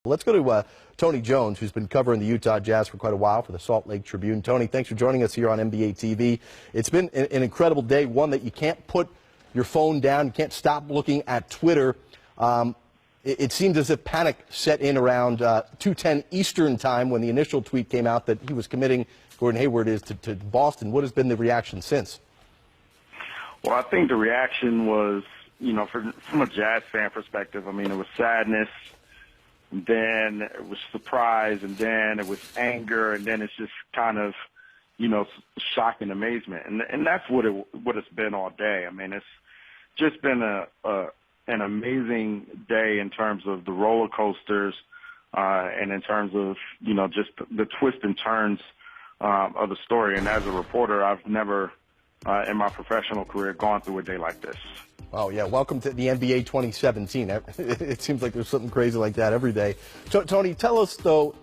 Let's go to Tony Jones, who's been covering the Utah Jazz for quite a while for the Salt Lake Tribune. Tony, thanks for joining us here on NBA TV. It's been an incredible day, one that you can't put your phone down, you can't stop looking at Twitter. It seems as if panic set in around 2:10 Eastern time when the initial tweet came out that he was committing, Gordon Hayward is, to Boston. What has been the reaction since? Well, I think the reaction was, from a Jazz fan perspective, it was sadness. And then it was surprise, and then it was anger, and then it's just kind of, shock and amazement. And that's what it's been all day. It's just been an amazing day in terms of the roller coasters and in terms of, just the twists and turns of the story. And as a reporter, I've never in my professional career gone through a day like this. Oh, yeah. Welcome to the NBA 2017. It seems like there's something crazy like that every day. Tony, tell us, though,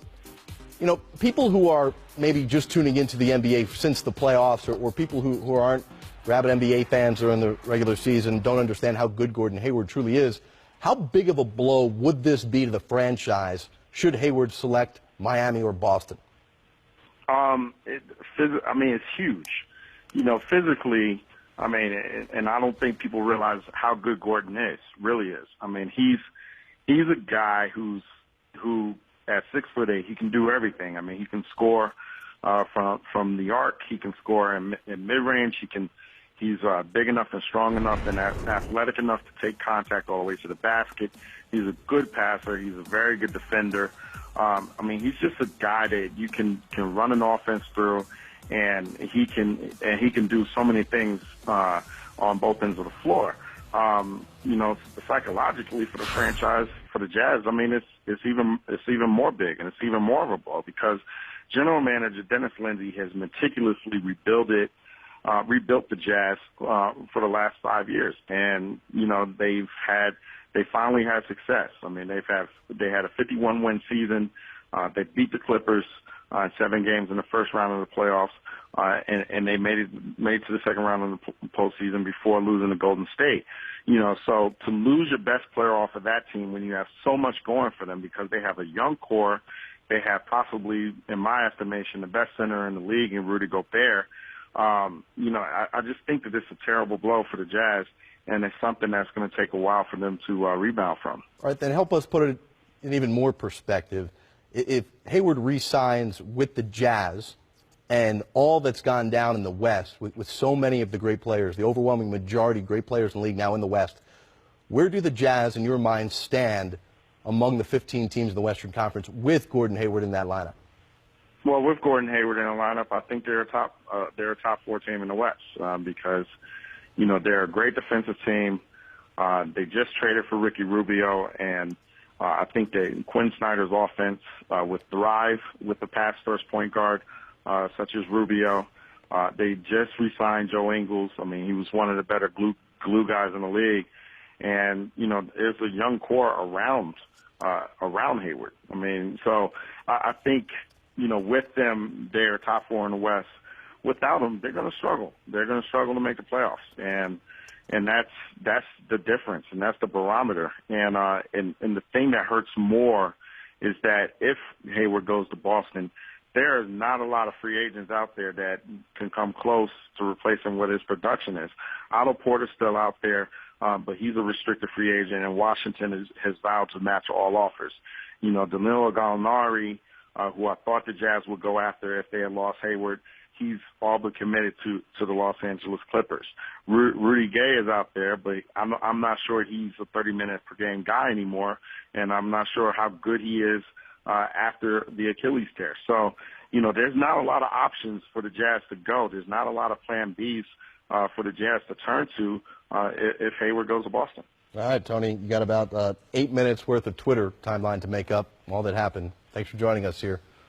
people who are maybe just tuning into the NBA since the playoffs or people who aren't rabid NBA fans during the regular season don't understand how good Gordon Hayward truly is. How big of a blow would this be to the franchise should Hayward select Miami or Boston? It's huge. Physically, and I don't think people realize how good Gordon really is. He's a guy who at 6'8", he can do everything. He can score from the arc. He can score in mid-range. He's big enough and strong enough and athletic enough to take contact all the way to the basket. He's a good passer. He's a very good defender. He's just a guy that you can run an offense through. And he can do so many things on both ends of the floor. Psychologically for the franchise, for the Jazz, it's even more big, and it's even more of a blow because General Manager Dennis Lindsey has meticulously rebuilt the Jazz for the last 5 years, and they finally had success. They had a 51-win season. They beat the Clippers 7 games in the first round of the playoffs, and they made it to the second round of the postseason before losing to Golden State. So to lose your best player off of that team when you have so much going for them because they have a young core, they have possibly, in my estimation, the best center in the league in Rudy Gobert. I just think that it's a terrible blow for the Jazz, and it's something that's going to take a while for them to rebound from. All right, then help us put it in even more perspective. If Hayward re-signs with the Jazz and all that's gone down in the West with so many of the great players, the overwhelming majority of great players in the league now in the West, where do the Jazz, in your mind, stand among the 15 teams in the Western Conference with Gordon Hayward in that lineup? Well, with Gordon Hayward in the lineup, I think they're a top 4 team in the West because, they're a great defensive team. They just traded for Ricky Rubio, and I think that Quinn Snyder's offense would thrive with the pass-first point guard such as Rubio. They just re-signed Joe Ingles. He was one of the better glue guys in the league. And, there's a young core around Hayward. So I think, with them, they're top 4 in the West. Without them, they're going to struggle. They're going to struggle to make the playoffs. And that's the difference, and that's the barometer. And the thing that hurts more is that if Hayward goes to Boston, there is not a lot of free agents out there that can come close to replacing what his production is. Otto Porter's still out there, but he's a restricted free agent, and Washington has vowed to match all offers. Danilo Gallinari, who I thought the Jazz would go after if they had lost Hayward, he's all but committed to the Los Angeles Clippers. Rudy Gay is out there, but I'm not sure he's a 30-minute per game guy anymore, and I'm not sure how good he is after the Achilles tear. So, there's not a lot of options for the Jazz to go. There's not a lot of plan Bs for the Jazz to turn to if Hayward goes to Boston. All right, Tony, you got about 8 minutes worth of Twitter timeline to make up all that happened. Thanks for joining us here.